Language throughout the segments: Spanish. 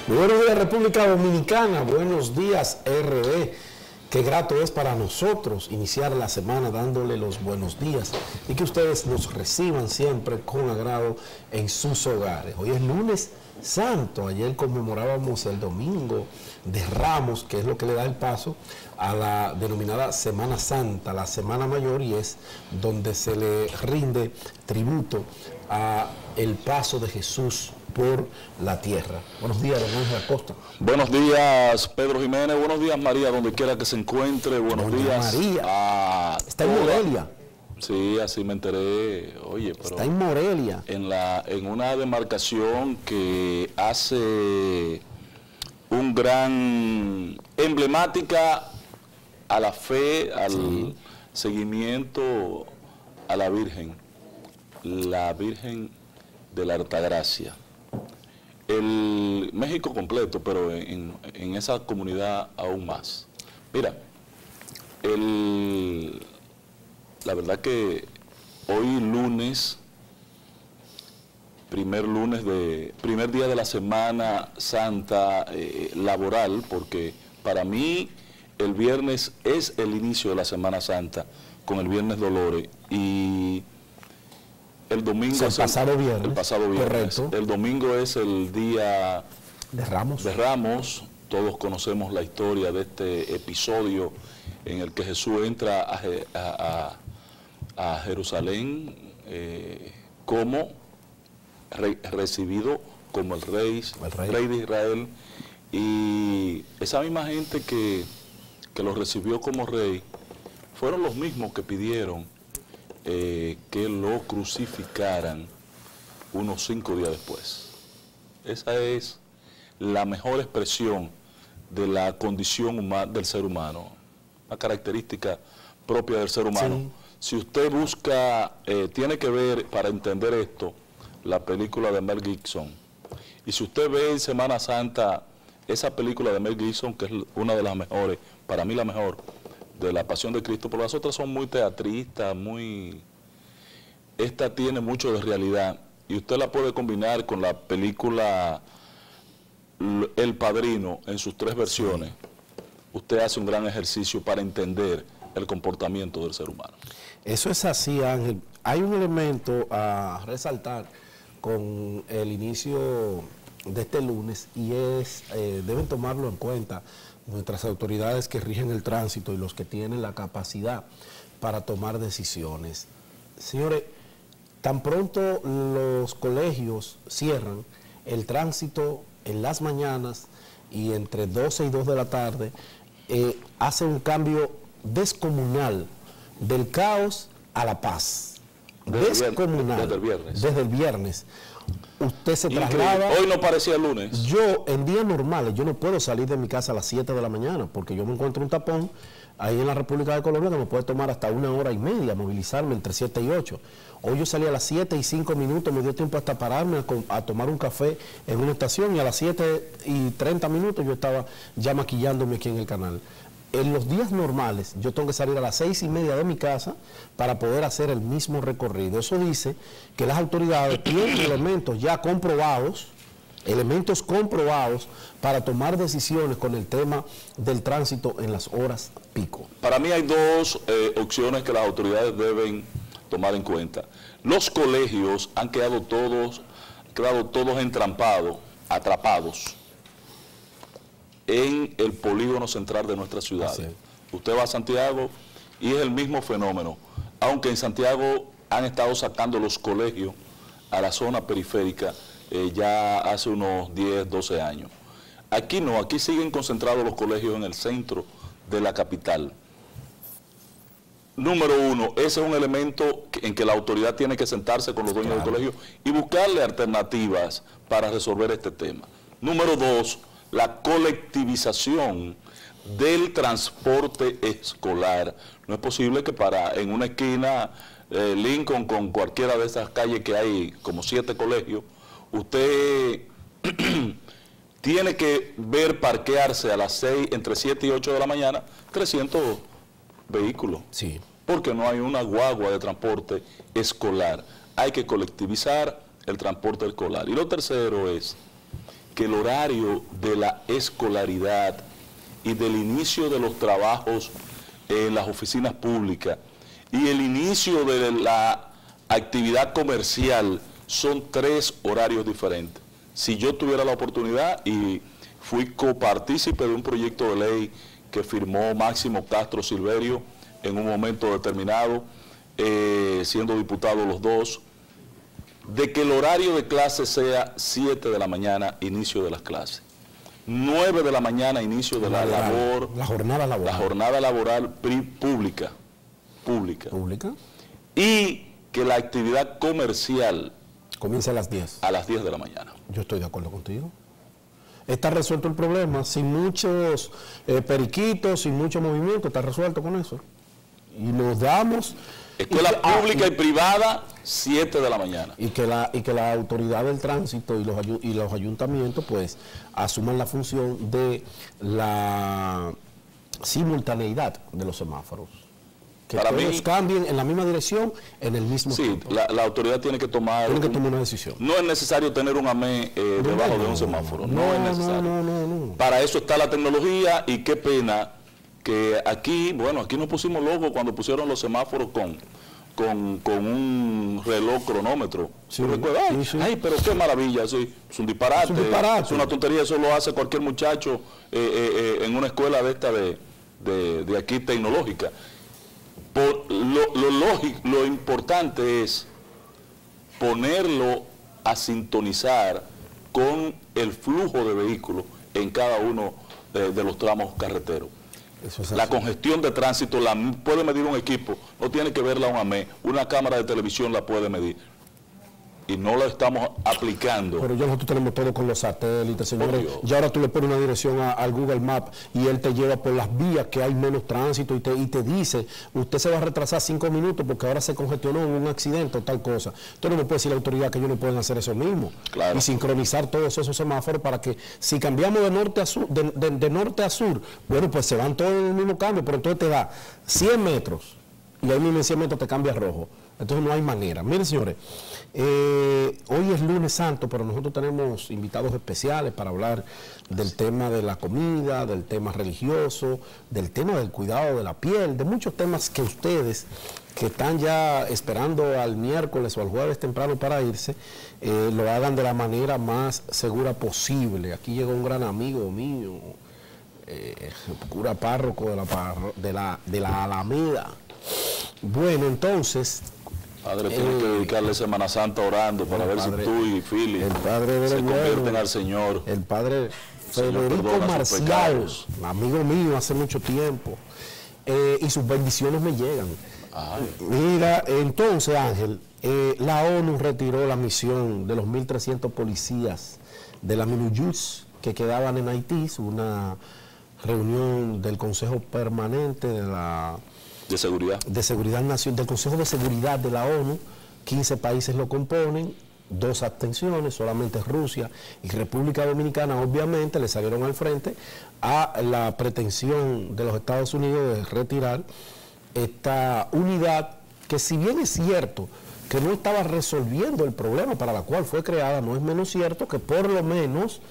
Muy buenos días, República Dominicana. Buenos días, RD. Qué grato es para nosotros iniciar la semana dándole los buenos días y que ustedes nos reciban siempre con agrado en sus hogares. Hoy es lunes santo. Ayer conmemorábamos el domingo de Ramos, que es lo que le da el paso a la denominada Semana Santa, la Semana Mayor, y es donde se le rinde tributo a el paso de Jesús por la tierra. Buenos días, don Ángel Acosta. Buenos días, Pedro Jiménez. Buenos días, María, donde quiera que se encuentre. Buenos días. María. Está en Morelia. Sí, así me enteré. Oye, pero está en Morelia. En una demarcación que hace un gran emblemática a la fe, al seguimiento a la Virgen de la Altagracia. El México completo, pero en esa comunidad aún más. Mira, la verdad que hoy lunes, primer día de la Semana Santa laboral, porque para mí el viernes es el inicio de la Semana Santa, con el Viernes Dolores, y el domingo el pasado viernes. Correcto. El domingo es el día de Ramos. Todos conocemos la historia de este episodio en el que Jesús entra a Jerusalén como recibido como el rey de Israel, y esa misma gente que lo recibió como rey fueron los mismos que pidieron que lo crucificaran unos 5 días después. Esa es la mejor expresión de la condición del ser humano, una característica propia del ser humano. Sí. Si usted busca, tiene que ver para entender esto, la película de Mel Gibson. Y si usted ve en Semana Santa esa película de Mel Gibson, que es una de las mejores, para mí la mejor, de la Pasión de Cristo, porque las otras son muy teatristas, esta tiene mucho de realidad, y usted la puede combinar con la película El Padrino en sus 3 versiones. Usted hace un gran ejercicio para entender el comportamiento del ser humano. Eso es así, Ángel. Hay un elemento a resaltar con el inicio de este lunes, y es, deben tomarlo en cuenta nuestras autoridades que rigen el tránsito y los que tienen la capacidad para tomar decisiones. Señores, tan pronto los colegios cierran, el tránsito en las mañanas y entre 12 y 2 de la tarde hace un cambio descomunal, del caos a la paz. Descomunal. Desde el viernes. Usted se traslada. Hoy no parecía lunes. Yo, en días normales, yo no puedo salir de mi casa a las 7 de la mañana, porque yo me encuentro un tapón ahí en la República de Colombia que me puede tomar hasta 1 hora y media movilizarme entre 7 y 8. Hoy yo salí a las 7 y 5 minutos, me dio tiempo hasta pararme a tomar un café en una estación, y a las 7 y 30 minutos yo estaba ya maquillándome aquí en el canal. En los días normales yo tengo que salir a las 6 y media de mi casa para poder hacer el mismo recorrido. Eso dice que las autoridades tienen elementos ya comprobados, para tomar decisiones con el tema del tránsito en las horas pico. Para mí hay 2 opciones que las autoridades deben tomar en cuenta. Los colegios han quedado todos atrapados en el polígono central de nuestra ciudad. Usted va a Santiago y es el mismo fenómeno, aunque en Santiago han estado sacando los colegios a la zona periférica ya hace unos 10, 12 años. Aquí no, aquí siguen concentrados los colegios en el centro de la capital. Número 1, ese es un elemento en que la autoridad tiene que sentarse con los dueños del colegio y buscarle alternativas para resolver este tema. Número 2, la colectivización del transporte escolar. No es posible que en una esquina Lincoln, con cualquiera de esas calles que hay, como 7 colegios, usted tiene que ver parquearse a las 6, entre 7 y 8 de la mañana, 300 vehículos. Sí. Porque no hay una guagua de transporte escolar. Hay que colectivizar el transporte escolar. Y lo tercero es que el horario de la escolaridad y del inicio de los trabajos en las oficinas públicas y el inicio de la actividad comercial son 3 horarios diferentes. Si yo tuviera la oportunidad, y fui copartícipe de un proyecto de ley que firmó Máximo Castro Silverio en un momento determinado, siendo diputados los dos, de que el horario de clase sea 7 de la mañana, inicio de las clases, 9 de la mañana, inicio de la labor, la jornada laboral, la jornada laboral pública, y que la actividad comercial comienza a las 10. A las 10 de la mañana. Yo estoy de acuerdo contigo. Está resuelto el problema, sin muchos periquitos, sin mucho movimiento, está resuelto con eso. Y nos damos... Escuela pública y privada, 7 de la mañana. Y que la autoridad del tránsito y los ayuntamientos pues asuman la función de la simultaneidad de los semáforos. Que para todos cambien en la misma dirección en el mismo tiempo. Sí, la autoridad tiene que tomar una decisión. No es necesario tener un AME debajo de un semáforo. No es necesario. No. Para eso está la tecnología, y qué pena que aquí, bueno, aquí nos pusimos locos cuando pusieron los semáforos con un reloj cronómetro. Sí, sí. Ay, pero qué maravilla, sí, es un disparate. Es una tontería, eso lo hace cualquier muchacho en una escuela de esta de aquí tecnológica. Lo importante es ponerlo a sintonizar con el flujo de vehículos en cada uno de los tramos carreteros. La congestión de tránsito la puede medir un equipo, no tiene que verla un AME, una cámara de televisión la puede medir. Y no lo estamos aplicando. Pero ya nosotros tenemos todo con los satélites, señores. Ya ahora tú le pones una dirección al Google Maps y él te lleva por las vías que hay menos tránsito y te dice, usted se va a retrasar 5 minutos porque ahora se congestionó, hubo un accidente o tal cosa. Entonces no puede decir la autoridad que ellos no pueden hacer eso mismo. Claro. Y sincronizar todos esos semáforos para que si cambiamos de norte a sur, de norte a sur, bueno, pues se van todos en el mismo cambio, pero entonces te da 100 metros y ahí mismo en 100 metros te cambia a rojo. Entonces no hay manera. Miren, señores, hoy es lunes santo, pero nosotros tenemos invitados especiales para hablar del tema de la comida, del tema religioso, del tema del cuidado de la piel, de muchos temas que ustedes que están ya esperando al miércoles o al jueves temprano para irse, lo hagan de la manera más segura posible. Aquí llegó un gran amigo mío, cura párroco de la Alameda. Bueno, entonces... Padre, tienes que dedicarle Semana Santa orando para ver si tú y Philly se convierten al Señor. El padre Federico Marcial, amigo mío hace mucho tiempo, y sus bendiciones me llegan. Ay. Mira, entonces Ángel, la ONU retiró la misión de los 1.300 policías de la MINUJUS que quedaban en Haití, una reunión del Consejo Permanente de Seguridad Nacional, del Consejo de Seguridad de la ONU. 15 países lo componen, 2 abstenciones, solamente Rusia y República Dominicana obviamente le salieron al frente a la pretensión de los Estados Unidos de retirar esta unidad que, si bien es cierto que no estaba resolviendo el problema para la cual fue creada, no es menos cierto que por lo menos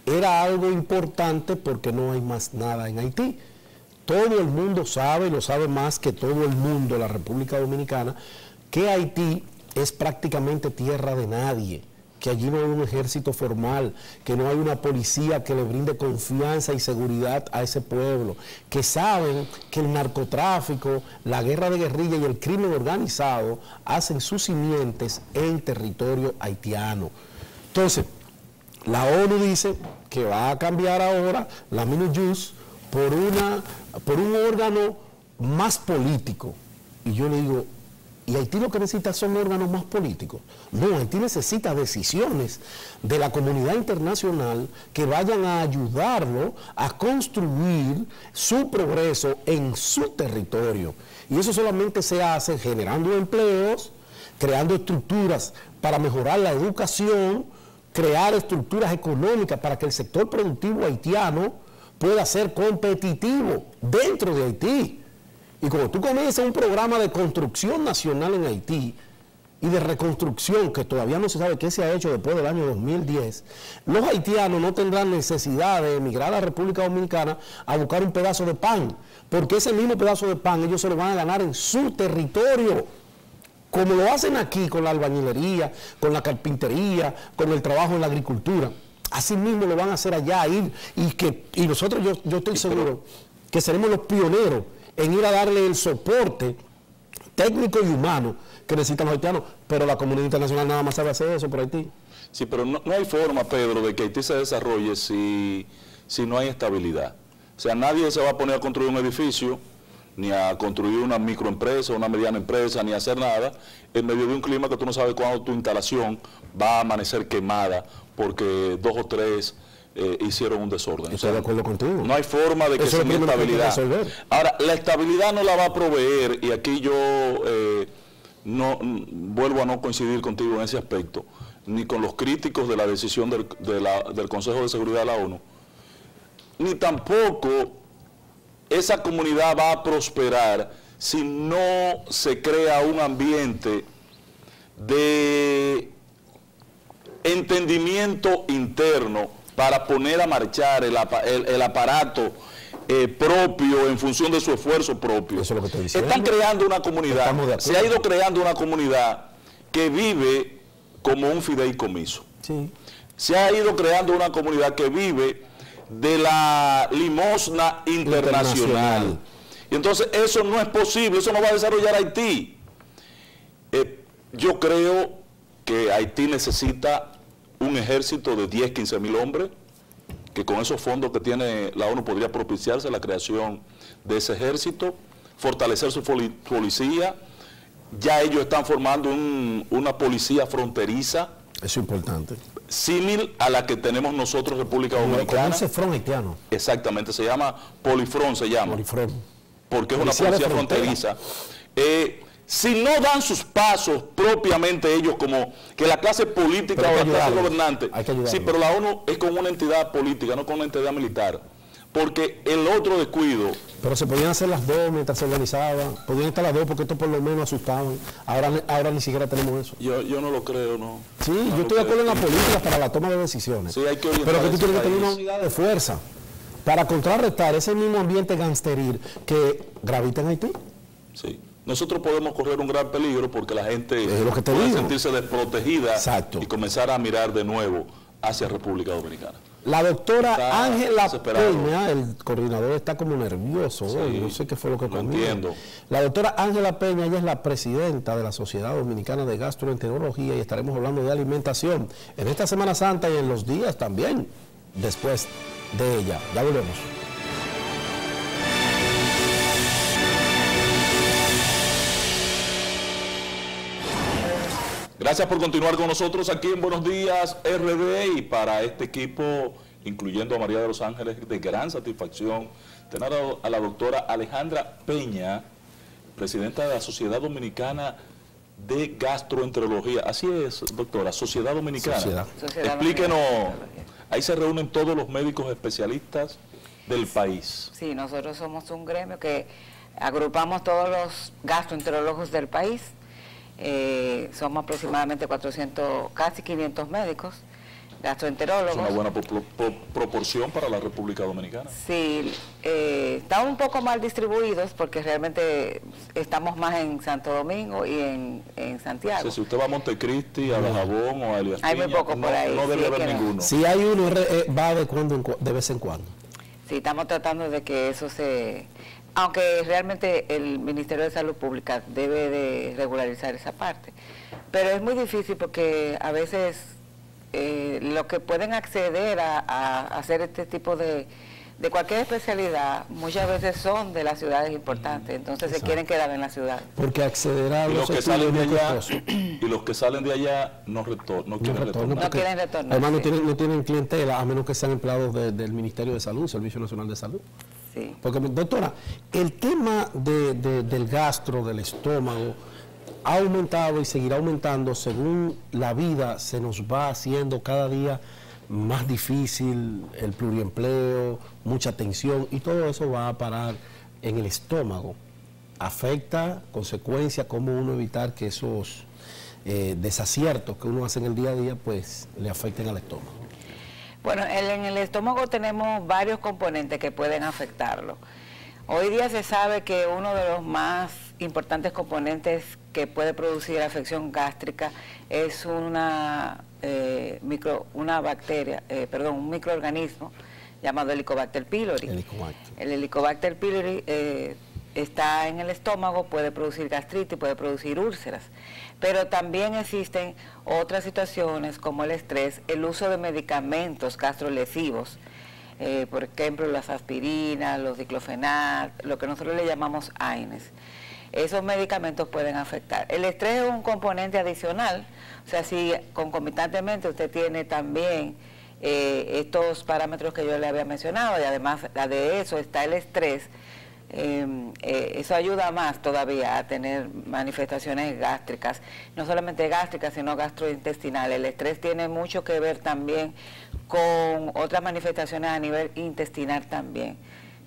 era algo importante porque no hay más nada en Haití. Todo el mundo sabe, y lo sabe más que todo el mundo, la República Dominicana, que Haití es prácticamente tierra de nadie, que allí no hay un ejército formal, que no hay una policía que le brinde confianza y seguridad a ese pueblo, que saben que el narcotráfico, la guerra de guerrilla y el crimen organizado hacen sus simientes en territorio haitiano. Entonces, la ONU dice que va a cambiar ahora la MINUJUS por un órgano más político. Y yo le digo, ¿y Haití lo que necesita son órganos más políticos? No, Haití necesita decisiones de la comunidad internacional que vayan a ayudarlo a construir su progreso en su territorio. Y eso solamente se hace generando empleos, creando estructuras para mejorar la educación, crear estructuras económicas para que el sector productivo haitiano pueda ser competitivo dentro de Haití. Y cuando tú comienzas un programa de construcción nacional en Haití, y de reconstrucción, que todavía no se sabe qué se ha hecho después del año 2010, los haitianos no tendrán necesidad de emigrar a la República Dominicana a buscar un pedazo de pan, porque ese mismo pedazo de pan ellos se lo van a ganar en su territorio, como lo hacen aquí con la albañilería, con la carpintería, con el trabajo en la agricultura. Así mismo lo van a hacer allá, y nosotros, yo estoy seguro que seremos los pioneros en ir a darle el soporte técnico y humano que necesitan los haitianos, pero la comunidad internacional nada más sabe hacer eso por Haití. Sí, pero no hay forma, Pedro, de que Haití se desarrolle si no hay estabilidad. O sea, nadie se va a poner a construir un edificio, ni a construir una microempresa, una mediana empresa, ni a hacer nada, en medio de un clima que tú no sabes cuándo tu instalación va a amanecer quemada, porque 2 o 3 hicieron un desorden. Estoy de acuerdo contigo. No hay forma de que sea estabilidad. Ahora, la estabilidad no la va a proveer, y aquí yo no vuelvo a no coincidir contigo en ese aspecto, ni con los críticos de la decisión del Consejo de Seguridad de la ONU, ni tampoco esa comunidad va a prosperar si no se crea un ambiente de entendimiento interno para poner a marchar el aparato propio en función de su esfuerzo propio. Eso es lo que estoy diciendo. Están creando una comunidad, se ha ido creando una comunidad que vive como un fideicomiso. Sí. Se ha ido creando una comunidad que vive de la limosna internacional. Y entonces eso no es posible, eso no va a desarrollar Haití. Yo creo que Haití necesita un ejército de 10, 15 mil hombres, que con esos fondos que tiene la ONU podría propiciarse la creación de ese ejército, fortalecer su policía. Ya ellos están formando una policía fronteriza. Eso es importante. Símil a la que tenemos nosotros, República Dominicana. Con ese front haitiano. Exactamente, se llama Polifront, se llama. Polifront. Porque es una policía fronteriza. Si no dan sus pasos propiamente ellos, como que la clase política o la clase gobernante, sí, pero la ONU es como una entidad política, no como una entidad militar, porque el otro descuido... Pero se podían hacer las dos mientras se organizaban, podían estar las dos porque esto por lo menos asustaban, ahora ni siquiera tenemos eso. Yo no lo creo, no. Sí, no yo estoy de acuerdo en la política para la toma de decisiones, sí, hay que orientar, pero que tú tienes que tener una unidad de fuerza para contrarrestar ese mismo ambiente gangsteril que gravita en Haití. Sí. Nosotros podemos correr un gran peligro porque la gente puede sentirse desprotegida. Exacto. Y comenzar a mirar de nuevo hacia República Dominicana. La doctora Ángela Peña, el coordinador está como nervioso hoy, no sé qué fue lo que comió. Entiendo. La doctora Ángela Peña, ella es la presidenta de la Sociedad Dominicana de Gastroenterología y estaremos hablando de alimentación en esta Semana Santa y en los días también después de ella. Ya volvemos. Gracias por continuar con nosotros aquí en Buenos Días RD, y para este equipo, incluyendo a María de los Ángeles, de gran satisfacción tener a la doctora Alejandra Peña, presidenta de la Sociedad Dominicana de Gastroenterología. Así es, doctora, Sociedad Dominicana. Sociedad Explíquenos, ahí se reúnen todos los médicos especialistas del país. Sí, nosotros somos un gremio que agrupamos todos los gastroenterólogos del país. Somos aproximadamente 400, casi 500 médicos, gastroenterólogos. Es una buena proporción para la República Dominicana. Sí, estamos un poco mal distribuidos porque realmente estamos más en Santo Domingo y en Santiago. Sí, si usted va a Montecristi, a Dajabón o a Elías Piña, hay muy poco por ahí. No debe haber ninguno. Si hay uno, va de vez en cuando. Sí, estamos tratando de que eso aunque realmente el Ministerio de Salud Pública debe de regularizar esa parte. Pero es muy difícil porque a veces los que pueden acceder a hacer este tipo de cualquier especialidad, muchas veces son de las ciudades importantes, entonces se quieren quedar en la ciudad. Porque acceder a los que salen de allá y los que salen de allá no quieren retornar. No quieren retornar. Además no tienen clientela, a menos que sean empleados del Ministerio de Salud, Servicio Nacional de Salud. Sí. Porque, doctora, el tema del gastro, del estómago, ha aumentado y seguirá aumentando según la vida se nos va haciendo cada día más difícil, el pluriempleo, mucha tensión, y todo eso va a parar en el estómago. Afecta, consecuencia, cómo uno evitar que esos desaciertos que uno hace en el día a día, pues le afecten al estómago. Bueno, en el estómago tenemos varios componentes que pueden afectarlo. Hoy día se sabe que uno de los más importantes componentes que puede producir afección gástrica es un microorganismo llamado Helicobacter pylori. El Helicobacter pylori está en el estómago, puede producir gastritis, puede producir úlceras. Pero también existen otras situaciones como el estrés, el uso de medicamentos gastrolesivos, por ejemplo las aspirinas, los diclofenac, lo que nosotros le llamamos AINES. Esos medicamentos pueden afectar. El estrés es un componente adicional, o sea, si concomitantemente usted tiene también estos parámetros que yo le había mencionado, y además de eso está el estrés, eso ayuda más todavía a tener manifestaciones gástricas, no solamente gástricas, sino gastrointestinales. El estrés tiene mucho que ver también con otras manifestaciones a nivel intestinal también.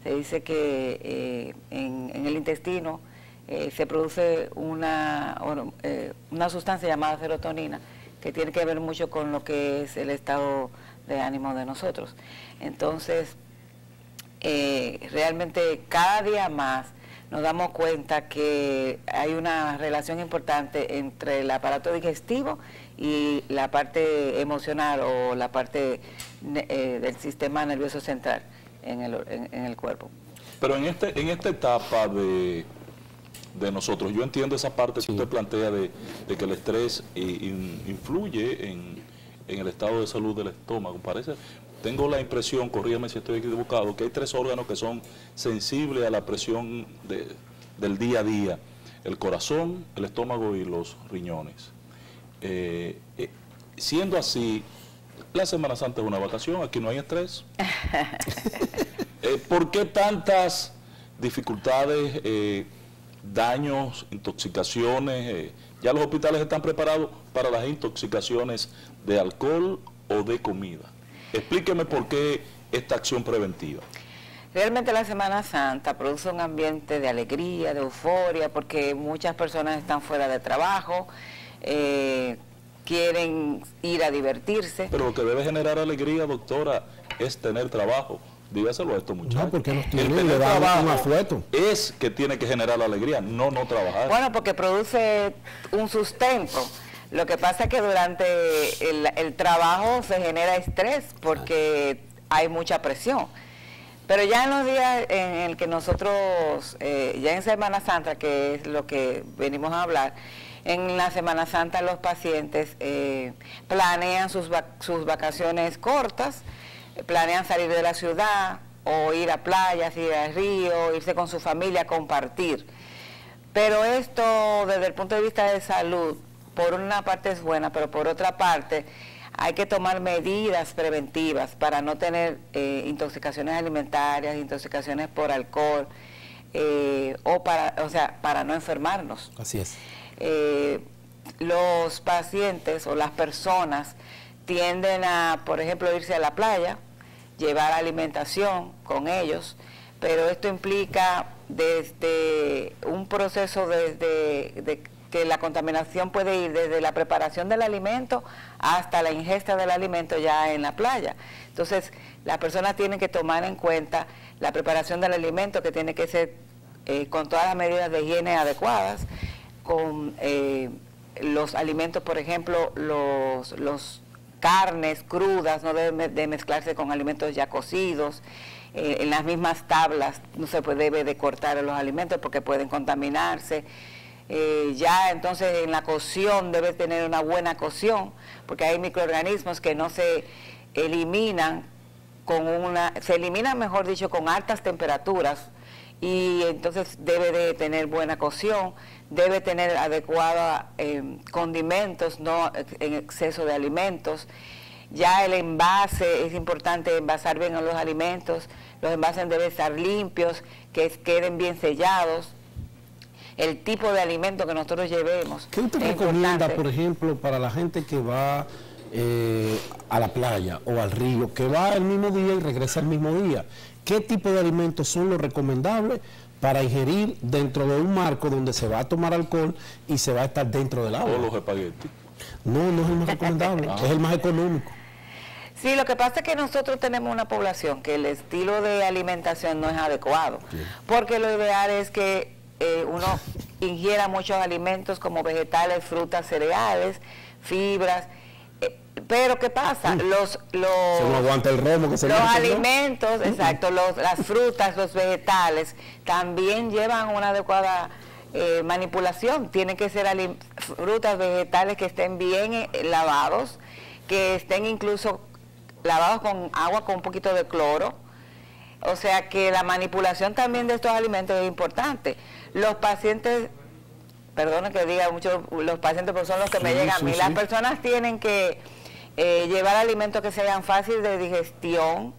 Se dice que en el intestino se produce una sustancia llamada serotonina, que tiene que ver mucho con lo que es el estado de ánimo de nosotros. Entonces, realmente cada día más nos damos cuenta que hay una relación importante entre el aparato digestivo y la parte emocional o la parte del sistema nervioso central en el cuerpo. Pero en esta etapa de nosotros, yo entiendo esa parte que usted plantea de que el estrés influye en el estado de salud del estómago. Tengo la impresión, corrígame si estoy equivocado, que hay 3 órganos que son sensibles a la presión del día a día: el corazón, el estómago y los riñones. Siendo así, la Semana Santa es una vacación, aquí no hay estrés. ¿Por qué tantas dificultades, daños, intoxicaciones? Ya los hospitales están preparados para las intoxicaciones de alcohol o de comida. Explíqueme por qué esta acción preventiva. Realmente la Semana Santa produce un ambiente de alegría, de euforia, porque muchas personas están fuera de trabajo, quieren ir a divertirse. Pero lo que debe generar alegría, doctora, es tener trabajo. Dígaselo a estos muchachos. No, porque los tienen, le dan un asueto. Es que tiene que generar la alegría, no trabajar. Bueno, porque produce un sustento. Lo que pasa es que durante el trabajo se genera estrés porque hay mucha presión. Pero ya en los días en el que nosotros, ya en Semana Santa, que es lo que venimos a hablar, en la Semana Santa los pacientes planean sus vacaciones cortas, planean salir de la ciudad o ir a playas, ir al río, irse con su familia, compartir. Pero esto desde el punto de vista de salud, por una parte es buena, pero por otra parte hay que tomar medidas preventivas para no tener intoxicaciones alimentarias, intoxicaciones por alcohol, para no enfermarnos. Así es. Los pacientes o las personas tienden a, por ejemplo, irse a la playa, llevar alimentación con ellos, pero esto implica desde un proceso de que la contaminación puede ir desde la preparación del alimento hasta la ingesta del alimento ya en la playa. Entonces, las personas tienen que tomar en cuenta la preparación del alimento, que tiene que ser con todas las medidas de higiene adecuadas, con los alimentos, por ejemplo, los carnes crudas no deben de mezclarse con alimentos ya cocidos. En las mismas tablas no se debe de cortar los alimentos porque pueden contaminarse. Ya entonces en la cocción debe tener una buena cocción, porque hay microorganismos que no se eliminan se eliminan, mejor dicho, con altas temperaturas, y entonces debe de tener buena cocción, debe tener adecuados condimentos, no en exceso de alimentos. Ya el envase, es importante envasar bien los alimentos, los envases deben estar limpios, que queden bien sellados. El tipo de alimento que nosotros llevemos. ¿Qué usted recomienda, por ejemplo, para la gente que va a la playa o al río, que va el mismo día y regresa el mismo día? ¿Qué tipo de alimentos son los recomendables para ingerir dentro de un marco donde se va a tomar alcohol y se va a estar dentro del agua. O los espaguetis. No, no es el más recomendable, es el más económico. Sí, lo que pasa es que nosotros tenemos una población que el estilo de alimentación no es adecuado, porque lo ideal es que uno ingiera muchos alimentos como vegetales, frutas, cereales, fibras, pero ¿qué pasa? Se no aguanta el romo que se los mete, alimentos, ¿no? exacto, las frutas, los vegetales, también llevan una adecuada manipulación. Tienen que ser frutas, vegetales que estén bien lavados, que estén incluso lavados con agua con un poquito de cloro. O sea que la manipulación también de estos alimentos es importante. Los pacientes, perdona que diga mucho los pacientes, porque son los que me llegan a mí, las personas tienen que llevar alimentos que sean fáciles de digestión,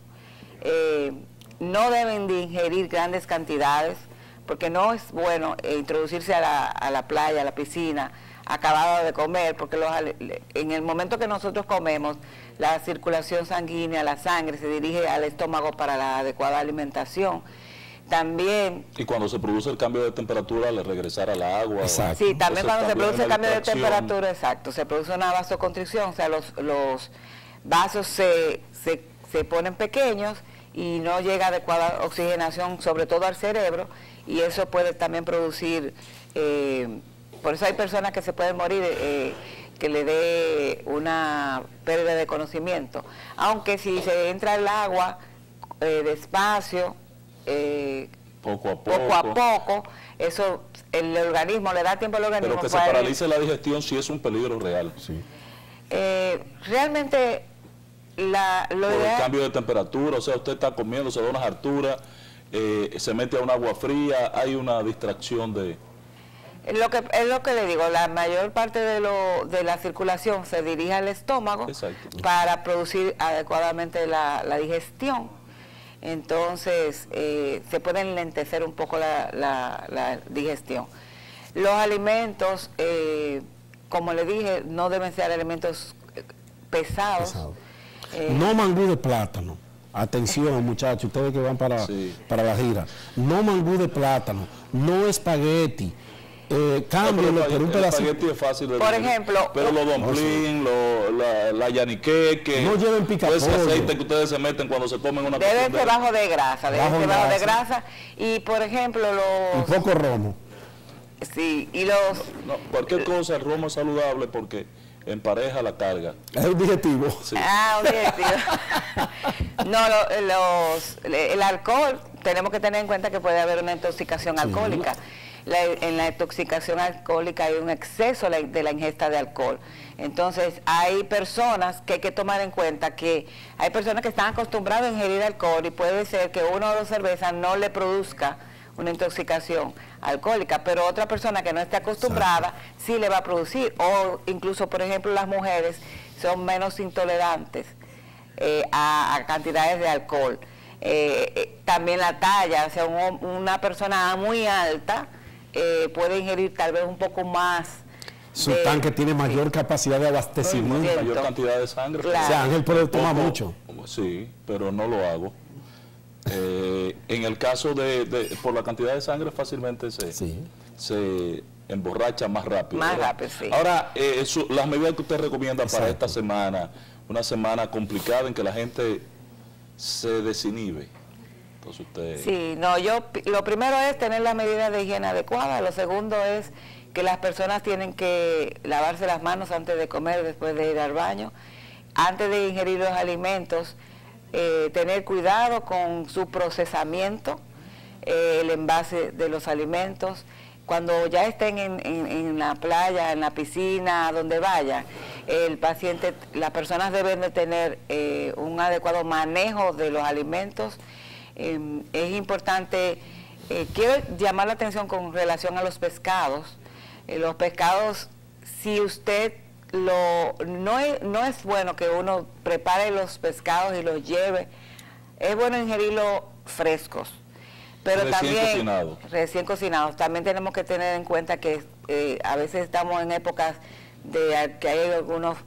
no deben de ingerir grandes cantidades, porque no es bueno introducirse a la playa, a la piscina, acabado de comer, porque en el momento que nosotros comemos, la circulación sanguínea, la sangre se dirige al estómago para la adecuada alimentación. También... Y cuando se produce el cambio de temperatura, le regresar al agua. Exacto. Sí, también cuando se produce el cambio de temperatura, exacto, se produce una vasoconstricción, o sea, los vasos se ponen pequeños y no llega adecuada oxigenación, sobre todo al cerebro, y eso puede también producir... por eso hay personas que se pueden morir, que le dé una pérdida de conocimiento. Aunque si se entra el agua despacio, poco a poco, eso el organismo, le da tiempo al organismo. Pero que se paralice la digestión sí es un peligro real. Sí. Realmente, por el cambio de temperatura, o sea, usted está comiendo, se da unas harturas, se mete a un agua fría, hay una distracción de... Es lo que le digo, la mayor parte de la circulación se dirige al estómago. Exacto. Para producir adecuadamente la digestión. Entonces, se puede enlentecer un poco la digestión. Los alimentos, como le dije, no deben ser alimentos pesados. No mangú de plátano. Atención, muchachos, ustedes que van para la gira. No mangú de plátano, no espagueti. Cámbienlo por un pedacito. Es fácil de por ejemplo, pero los dumplings, la yanique, que no lleven picapollo. Ese aceite que ustedes se meten cuando se comen una debe ser bajo de grasa, de grasa. Y por ejemplo un poco romo. Sí, y cualquier cosa, el romo es saludable porque empareja la carga. Es un digestivo. Sí. Un digestivo. El alcohol, tenemos que tener en cuenta que puede haber una intoxicación alcohólica. En la intoxicación alcohólica hay un exceso de la ingesta de alcohol. Entonces hay personas que hay que tomar en cuenta que hay personas que están acostumbradas a ingerir alcohol y puede ser que una o dos cervezas no le produzca una intoxicación alcohólica, pero otra persona que no esté acostumbrada sí le va a producir. O incluso, por ejemplo, las mujeres son menos intolerantes a cantidades de alcohol. También la talla, o sea, una persona muy alta puede ingerir tal vez un poco más. Su tanque tiene mayor capacidad de abastecimiento. Mayor cantidad de sangre. Claro. O sea, Ángel puede tomar mucho. Sí, pero no lo hago. En el caso por la cantidad de sangre fácilmente se emborracha más rápido. Más rápido, sí. Ahora, las medidas que usted recomienda para esta semana, una semana complicada en que la gente se desinhibe. Entonces usted... Sí, lo primero es tener las medidas de higiene adecuadas, lo segundo es que las personas tienen que lavarse las manos antes de comer, después de ir al baño, antes de ingerir los alimentos, tener cuidado con su procesamiento, el envase de los alimentos. Cuando ya estén en la playa, en la piscina, donde vayan, las personas deben de tener un adecuado manejo de los alimentos. Es importante, quiero llamar la atención con relación a los pescados. Los pescados, si usted no es bueno que uno prepare los pescados y los lleve, es bueno ingerirlos frescos. Pero recién cocinados. También tenemos que tener en cuenta que a veces estamos en épocas de que hay algunos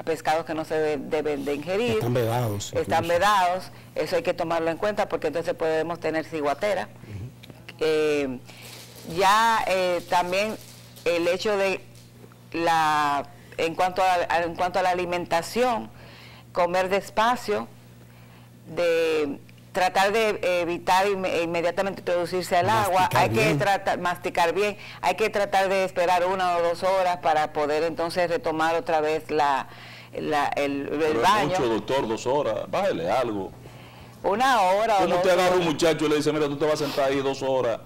pescados que no se deben de ingerir. Están vedados. Están vedados. Eso hay que tomarlo en cuenta porque entonces podemos tener ciguatera. También el hecho de en cuanto a la alimentación, comer despacio, de tratar de evitar inmediatamente introducirse al agua, hay que masticar bien, hay que tratar de esperar 1 o 2 horas para poder entonces retomar otra vez el baño. Mucho, doctor, 2 horas, bájale algo. 1 hora o 2 ¿Cómo te agarra un muchacho y le dice, mira, tú te vas a sentar ahí 2 horas?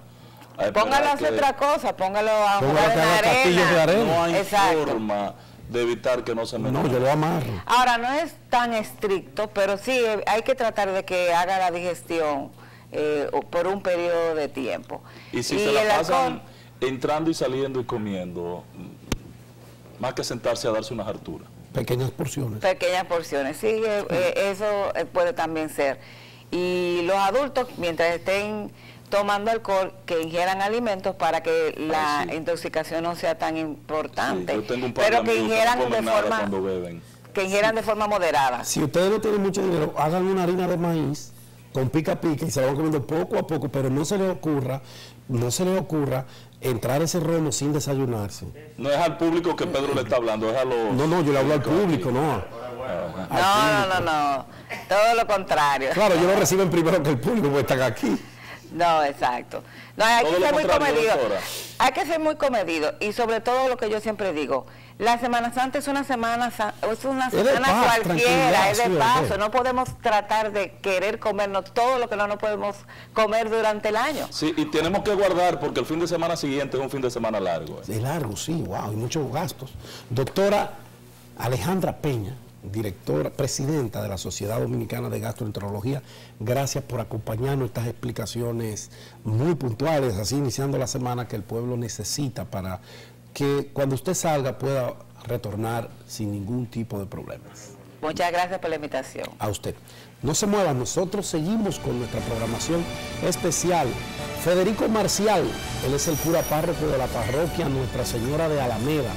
Póngalo a hacer otra cosa, póngalo a jugar en la arena. No hay forma de evitar que no se me... No, yo lo amarro. Ahora, no es tan estricto, pero sí hay que tratar de que haga la digestión por un periodo de tiempo. Y si se la pasan entrando y saliendo y comiendo, más que sentarse a darse unas harturas. Pequeñas porciones. Pequeñas porciones, sí, eso puede también ser. Y los adultos, mientras estén tomando alcohol, que ingieran alimentos para que la intoxicación no sea tan importante, sí, yo tengo un par pero de que amigos ingieran que no comen de nada forma cuando beben. Que ingieran de forma moderada. Si ustedes no tienen mucho dinero, hagan una harina de maíz con pica pica y se la van comiendo poco a poco, pero no se les ocurra entrar ese romo sin desayunarse. No es al público que Pedro le está hablando, es a los... No, yo le hablo al público, no. No, todo lo contrario. Claro, ellos lo reciben primero que el público, porque están aquí. No, exacto. No, hay que ser muy comedido. Hay que ser muy comedido. Y sobre todo lo que yo siempre digo, la Semana Santa es una semana cualquiera, es de paso. No podemos tratar de querer comernos todo lo que no nos podemos comer durante el año. Sí, y tenemos que guardar porque el fin de semana siguiente es un fin de semana largo. Es largo, sí, wow, y muchos gastos. Doctora Alejandra Peña, directora, presidenta de la Sociedad Dominicana de Gastroenterología, gracias por acompañarnos estas explicaciones muy puntuales, así iniciando la semana que el pueblo necesita para que cuando usted salga pueda retornar sin ningún tipo de problemas. Muchas gracias por la invitación. A usted. No se muevan, nosotros seguimos con nuestra programación especial. Federico Marcial, él es el cura párroco de la parroquia Nuestra Señora de Alameda.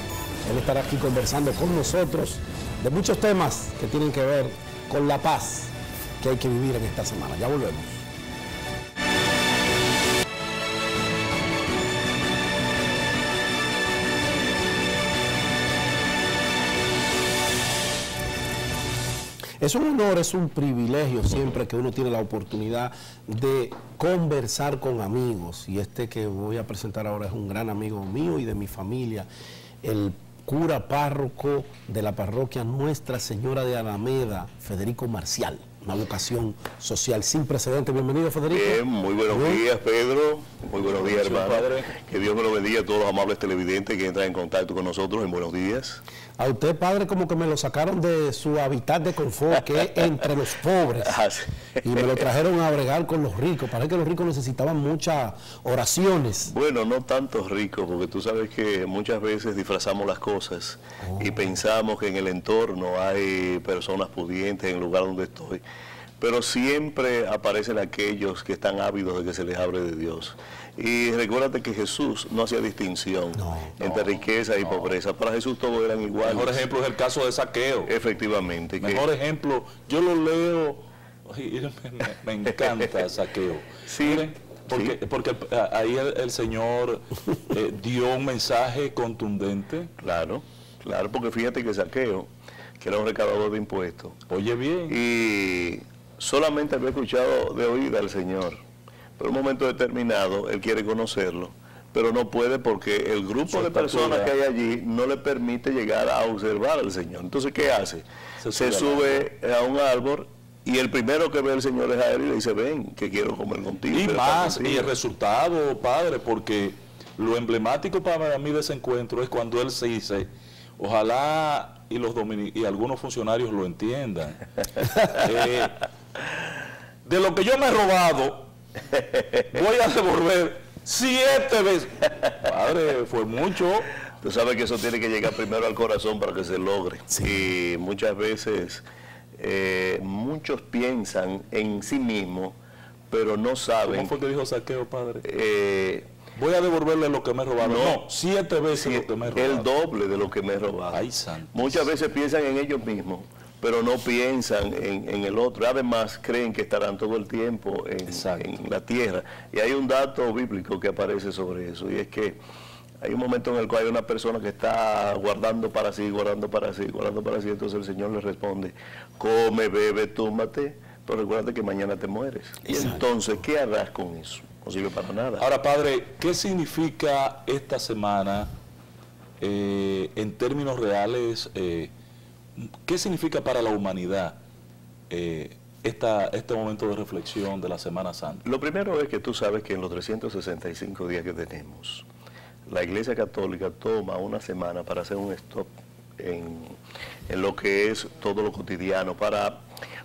Él estará aquí conversando con nosotros de muchos temas que tienen que ver con la paz que hay que vivir en esta semana. Ya volvemos. Es un honor, es un privilegio siempre que uno tiene la oportunidad de conversar con amigos. Y este que voy a presentar ahora es un gran amigo mío y de mi familia, el cura párroco de la parroquia Nuestra Señora de Alameda, Federico Marcial. Una vocación social sin precedentes. Bienvenido, Federico. Bien, muy buenos días, Pedro. Muy buenos días, hermano. Padre. Que Dios me lo bendiga a todos los amables televidentes que entran en contacto con nosotros en Buenos Días. A usted, padre, como que me lo sacaron de su hábitat de confort, que es entre los pobres, y me lo trajeron a bregar con los ricos. Parece que los ricos necesitaban muchas oraciones. Bueno, no tantos ricos, porque tú sabes que muchas veces disfrazamos las cosas y pensamos que en el entorno hay personas pudientes en el lugar donde estoy. Pero siempre aparecen aquellos que están ávidos de que se les hable de Dios. Y recuérdate que Jesús no hacía distinción entre riqueza y pobreza. Para Jesús todos eran iguales. El mejor ejemplo es el caso de Zaqueo. Efectivamente. Mejor ejemplo, yo lo leo, me encanta Zaqueo. Sí. Porque ahí el Señor dio un mensaje contundente. Claro, porque fíjate que Zaqueo, que era un recaudador de impuestos. Oye bien. Y solamente había escuchado de oír al Señor. Pero en un momento determinado, él quiere conocerlo, pero no puede porque el grupo de personas que hay allí no le permite llegar a observar al Señor. Entonces, ¿qué hace? Se sube a un árbol y el primero que ve al Señor es a él y le dice, ven, que quiero comer contigo. Y más, y el resultado, padre, porque lo emblemático para mí de ese encuentro es cuando él se dice, ojalá y algunos funcionarios lo entiendan. De lo que yo me he robado, voy a devolver 7 veces. Padre, fue mucho. Tú sabes que eso tiene que llegar primero al corazón para que se logre. Sí. Y muchas veces muchos piensan en sí mismos, pero no saben. ¿Cómo fue que dijo Zaqueo, padre? Voy a devolverle lo que me he robado. No, 7 veces lo que me he robado. El doble de lo que me he robado. Ay, santo. Muchas veces piensan en ellos mismos, pero no piensan en el otro. Además, creen que estarán todo el tiempo en la tierra. Y hay un dato bíblico que aparece sobre eso, y es que hay un momento en el cual hay una persona que está guardando para sí, guardando para sí, guardando para sí. Entonces el Señor le responde: come, bebe, túmate, pero recuérdate que mañana te mueres. Exacto. Y entonces, ¿qué harás con eso? No sirve para nada. Ahora, padre, ¿qué significa esta semana en términos reales? ¿Qué significa para la humanidad este momento de reflexión de la Semana Santa? Lo primero es que tú sabes que en los 365 días que tenemos, la Iglesia Católica toma una semana para hacer un stop en lo que es todo lo cotidiano, para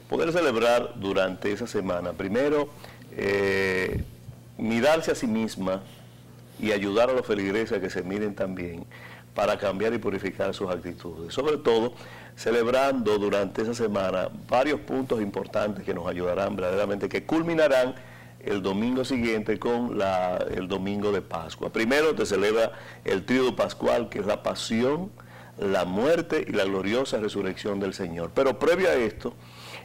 poder celebrar durante esa semana, primero, mirarse a sí misma y ayudar a los feligreses a que se miren también, para cambiar y purificar sus actitudes. Sobre todo, celebrando durante esa semana varios puntos importantes que nos ayudarán verdaderamente, que culminarán el domingo siguiente con el domingo de Pascua. Primero te celebra el tríodo pascual, que es la pasión, la muerte y la gloriosa resurrección del Señor. Pero previo a esto,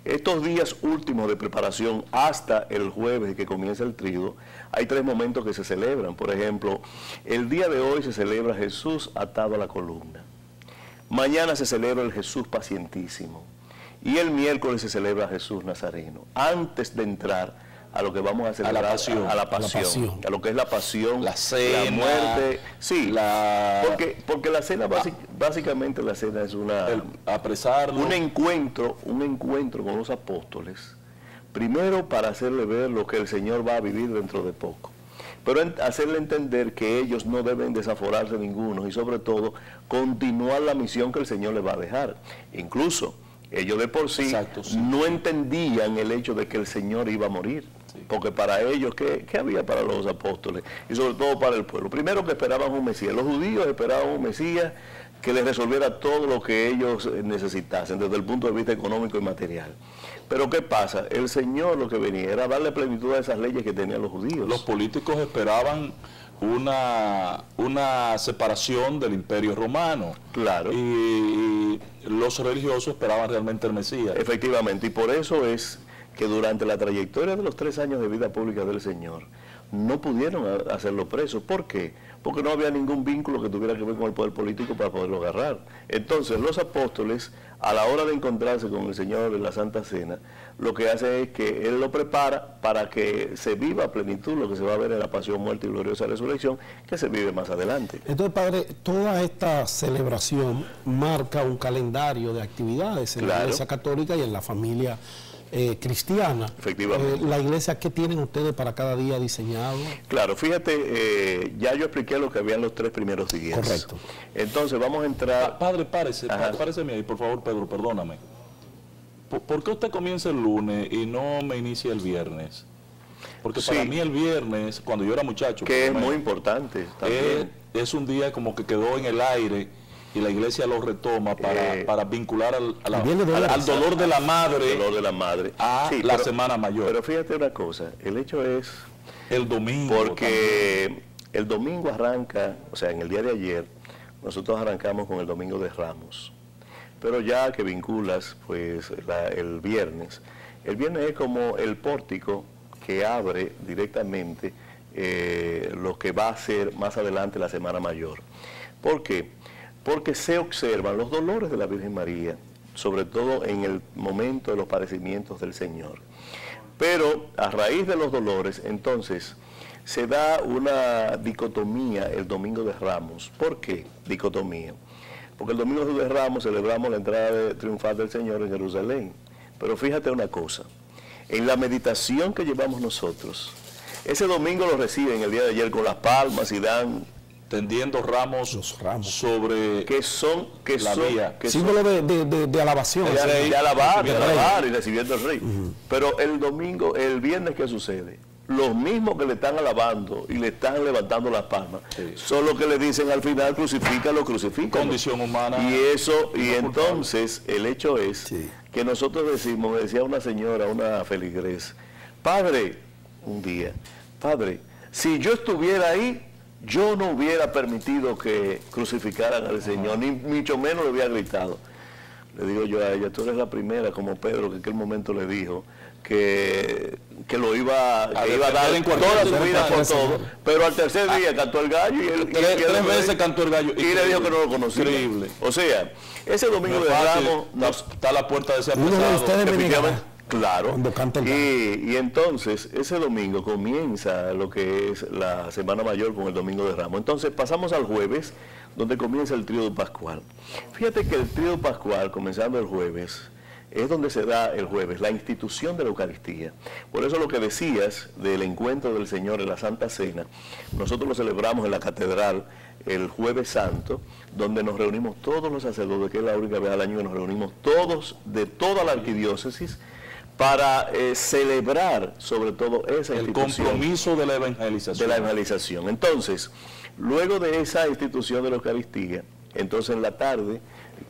estos días últimos de preparación hasta el jueves que comienza el tríodo, hay 3 momentos que se celebran. Por ejemplo, el día de hoy se celebra Jesús atado a la columna. Mañana se celebra el Jesús pacientísimo. Y el miércoles se celebra Jesús Nazareno. Antes de entrar a lo que vamos a celebrar, a la pasión, a lo que es la pasión, la cena, la muerte, sí, porque la cena básicamente la cena es un encuentro con los apóstoles, primero para hacerle ver lo que el Señor va a vivir dentro de poco, pero hacerle entender que ellos no deben desaforarse ninguno y sobre todo continuar la misión que el Señor les va a dejar. Incluso ellos de por sí, no entendían el hecho de que el Señor iba a morir. Porque para ellos, ¿qué había para los apóstoles? Y sobre todo para el pueblo. Primero, que esperaban un Mesías. Los judíos esperaban un Mesías que les resolviera todo lo que ellos necesitasen desde el punto de vista económico y material. Pero ¿qué pasa? El Señor lo que venía era darle plenitud a esas leyes que tenían los judíos. Los políticos esperaban una separación del Imperio Romano. Claro. Y los religiosos esperaban realmente el Mesías. Efectivamente, y por eso es que durante la trayectoria de los 3 años de vida pública del Señor, no pudieron hacerlo preso. ¿Por qué? Porque no había ningún vínculo que tuviera que ver con el poder político para poderlo agarrar. Entonces, los apóstoles, a la hora de encontrarse con el Señor en la Santa Cena, lo que hace es que Él lo prepara para que se viva a plenitud lo que se va a ver en la pasión, muerte y gloriosa resurrección, que se vive más adelante. Entonces, padre, toda esta celebración marca un calendario de actividades en la Iglesia Católica y en la familia cristiana. Efectivamente. La iglesia, ¿qué tienen ustedes para cada día diseñado? Claro, fíjate, ya yo expliqué lo que había en los 3 primeros días. Correcto. Entonces vamos a entrar... Padre, párese ahí, por favor, Pedro, perdóname. ¿Por qué usted comienza el lunes y no me inicia el viernes? Porque para mí el viernes, cuando yo era muchacho... Que es muy importante también. Es un día como que quedó en el aire y la iglesia lo retoma para vincular al dolor de la madre, a la Semana Mayor. Pero fíjate una cosa, el hecho es... El domingo. Porque el domingo arranca, o sea, en el día de ayer, nosotros arrancamos con el Domingo de Ramos. Pero ya que vinculas, pues, el viernes es como el pórtico que abre directamente lo que va a ser más adelante la Semana Mayor. ¿Por qué? Porque se observan los dolores de la Virgen María, sobre todo en el momento de los padecimientos del Señor. Pero a raíz de los dolores, entonces, se da una dicotomía el Domingo de Ramos. ¿Por qué dicotomía? Porque el Domingo de Ramos celebramos la entrada triunfal del Señor en Jerusalén. Pero fíjate una cosa, en la meditación que llevamos nosotros, ese domingo lo reciben el día de ayer con las palmas y dan... tendiendo ramos sobre la vía. Símbolo de alabación. De alabar y recibiendo al Rey. Pero el viernes, ¿qué sucede? Los mismos que le están alabando y le están levantando las palmas, son los que le dicen al final, crucifícalo. Condición humana. Y entonces, el hecho es que nosotros decimos, me decía una señora, una feligresa, padre, un día, padre, si yo estuviera ahí, yo no hubiera permitido que crucificaran al Señor, ni mucho menos le hubiera gritado. le digo yo a ella, tú eres la primera, como Pedro, que en aquel momento le dijo que lo iba a dar en toda su vida por todo, pero al tercer día cantó el gallo y él tres veces cantó el gallo y le dijo que no lo conocía. Increíble. O sea, ese domingo de Ramos está a la puerta de ese apresado. Claro, y entonces ese domingo comienza lo que es la Semana Mayor con el Domingo de Ramos. Entonces pasamos al jueves, donde comienza el Tríodo Pascual. Fíjate que el Tríodo Pascual, comenzando el jueves, es donde se da el jueves, la institución de la Eucaristía. Por eso lo que decías del encuentro del Señor en la Santa Cena, nosotros lo celebramos en la catedral el Jueves Santo, donde nos reunimos todos los sacerdotes, que es la única vez al año que nos reunimos todos de toda la arquidiócesis, para celebrar sobre todo esa institución. El compromiso de la evangelización. De la evangelización. Entonces, luego de esa institución de la Eucaristía, entonces en la tarde,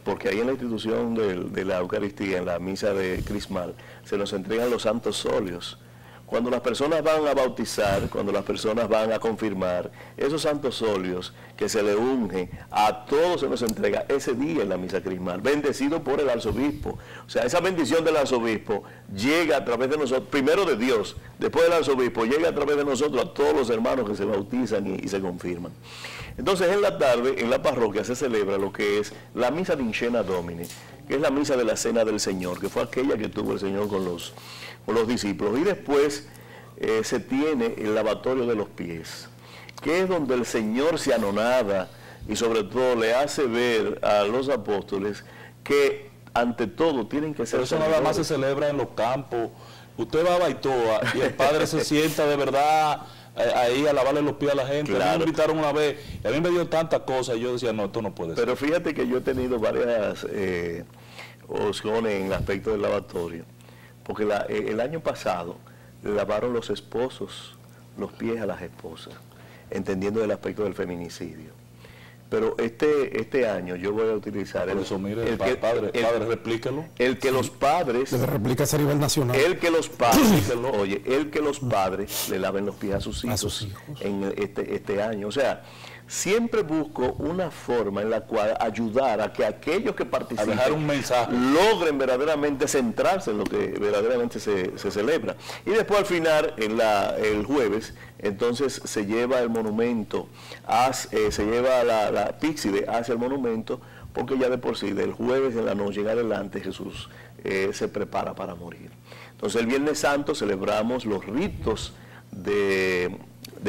porque ahí en la institución de la Eucaristía, en la misa de Crismal, se nos entregan los santos óleos. Cuando las personas van a bautizar, cuando las personas van a confirmar, esos santos óleos que se le unge, a todos se nos entrega ese día en la misa crismal, bendecido por el arzobispo. O sea, esa bendición del arzobispo llega a través de nosotros, primero de Dios, después del arzobispo, llega a través de nosotros a todos los hermanos que se bautizan y se confirman. Entonces, en la tarde, en la parroquia, se celebra lo que es la misa de Incena Domini, que es la misa de la Cena del Señor, que fue aquella que tuvo el Señor con los discípulos. Y después se tiene el lavatorio de los pies, que es donde el Señor se anonada y sobre todo le hace ver a los apóstoles que ante todo tienen que ser. Pero eso nada más se celebra en los campos. Usted va a Baitoa y el padre se sienta de verdad ahí a lavarle los pies a la gente. Claro. A mí me invitaron una vez y a mí me dio tantas cosas y yo decía, no, esto no puede ser. Pero fíjate que yo he tenido varias opciones en el aspecto del lavatorio, porque el año pasado le lavaron los esposos los pies a las esposas, entendiendo el aspecto del feminicidio. Pero este año yo voy a utilizar padre, replíquelo. El que los padres debe replicarse a nivel nacional. El que los padres le laven los pies a sus hijos, en este año. O sea, siempre busco una forma en la cual ayudar a que aquellos que participen, a dejar un mensaje, logren verdaderamente centrarse en lo que verdaderamente se celebra. Y después al final, el jueves, entonces se lleva el monumento, se lleva la píxide hacia el monumento, porque ya de por sí, del jueves en la noche en adelante, Jesús se prepara para morir. Entonces el Viernes Santo celebramos los ritos de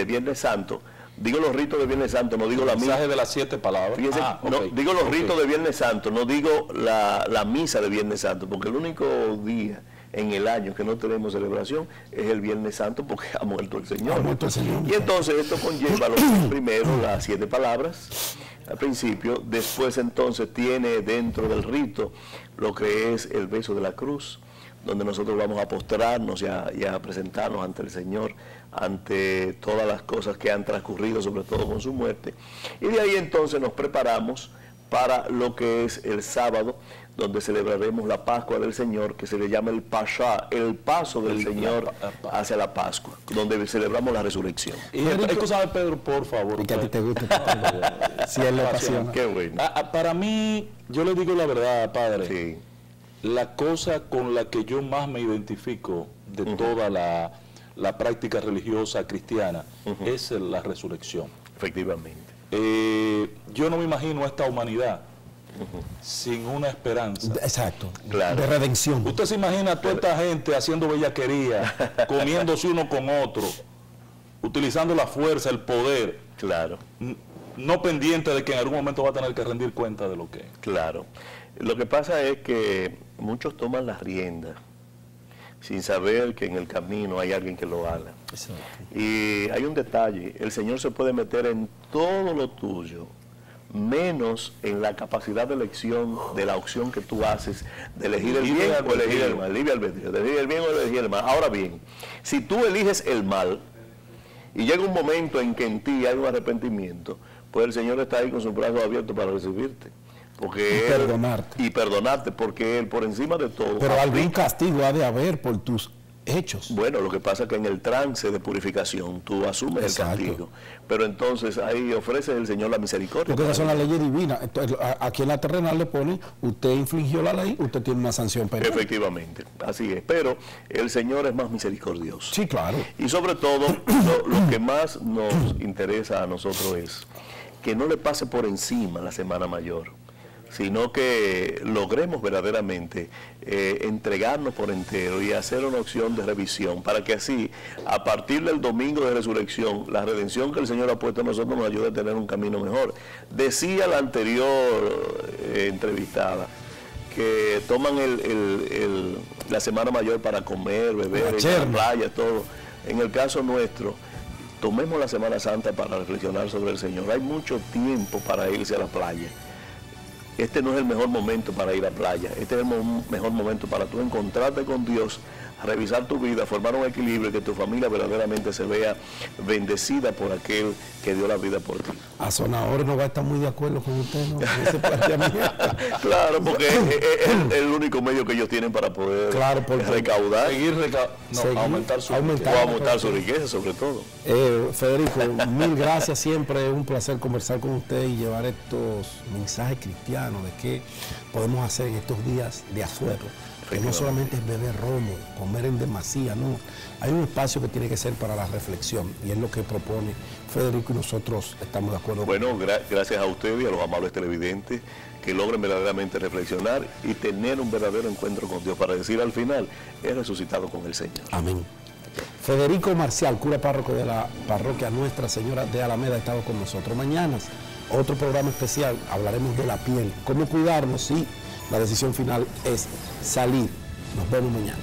Viernes Santo. Digo los ritos de Viernes Santo, no digo la misa. El mensaje de las 7 palabras. Fíjense, digo los ritos de Viernes Santo, no digo la misa de Viernes Santo, porque el único día en el año que no tenemos celebración es el Viernes Santo, porque ha muerto el Señor. Y entonces esto conlleva primero las 7 palabras al principio, después entonces tiene dentro del rito lo que es el beso de la cruz, donde nosotros vamos a postrarnos y a presentarnos ante el Señor, ante todas las cosas que han transcurrido, sobre todo con su muerte. Y de ahí entonces nos preparamos para lo que es el sábado, donde celebraremos la Pascua del Señor, que se le llama el Pasha, el paso del Señor hacia la Pascua, donde celebramos la resurrección. Y escúchame, Pedro, por favor. Y que a ti te gusta. Si él le apasiona. Qué bueno. Para mí, yo le digo la verdad, padre. Sí. La cosa con la que yo más me identifico de toda la práctica religiosa cristiana es la resurrección. Efectivamente. Yo no me imagino esta humanidad sin una esperanza. Exacto. Claro. De redención. Usted se imagina a toda esta gente haciendo bellaquería, comiéndose uno con otro, utilizando la fuerza, el poder. Claro. No pendiente de que en algún momento va a tener que rendir cuenta de lo que es. Claro. Lo que pasa es que muchos toman las riendas sin saber que en el camino hay alguien que lo haga. Exacto. Y hay un detalle, el Señor se puede meter en todo lo tuyo, menos en la capacidad de elección de la opción que tú haces de elegir el bien o elegir el mal, libre albedrío, de elegir el bien o elegir el mal. Ahora bien, si tú eliges el mal y llega un momento en que en ti hay un arrepentimiento, pues el Señor está ahí con sus brazos abiertos para recibirte. Porque perdonarte. Y perdonarte, porque Él por encima de todo. Pero algún castigo ha de haber por tus hechos. Bueno, lo que pasa es que en el trance de purificación tú asumes Exacto. el castigo, pero entonces ahí ofrece el Señor la misericordia. Porque esas son las leyes divinas. Entonces, aquí en la terrenal le ponen, usted infringió la ley, usted tiene una sanción penal. Efectivamente, así es, pero el Señor es más misericordioso. Sí, claro. Y sobre todo, lo que más nos interesa a nosotros es que no le pase por encima la Semana Mayor, sino que logremos verdaderamente entregarnos por entero y hacer una opción de revisión, para que así, a partir del domingo de resurrección, la redención que el Señor ha puesto en nosotros nos ayude a tener un camino mejor. Decía la anterior entrevistada que toman la Semana Mayor para comer, beber, ir a la playa, todo. En el caso nuestro, tomemos la Semana Santa para reflexionar sobre el Señor. Hay mucho tiempo para irse a la playa. Este no es el mejor momento para ir a playa, este es el mejor momento para tú encontrarte con Dios, revisar tu vida, formar un equilibrio y que tu familia verdaderamente se vea bendecida por aquel que dio la vida por ti. A Sonador no va a estar muy de acuerdo con usted, ¿no? Con ese planteamiento. Claro, porque es el único medio que ellos tienen para poder recaudar, aumentar su riqueza sobre todo. Federico, mil gracias, siempre es un placer conversar con usted y llevar estos mensajes cristianos de qué podemos hacer en estos días de asueto. Que no solamente es beber romo, comer en demasía, no. Hay un espacio que tiene que ser para la reflexión y es lo que propone Federico y nosotros estamos de acuerdo. Bueno, gracias a ustedes y a los amables televidentes que logren verdaderamente reflexionar y tener un verdadero encuentro con Dios para decir al final, he resucitado con el Señor. Amén. Federico Marcial, cura párroco de la parroquia Nuestra Señora de Alameda, ha estado con nosotros. Mañana, otro programa especial, hablaremos de la piel, cómo cuidarnos, sí. La decisión final es salir. Nos vemos mañana.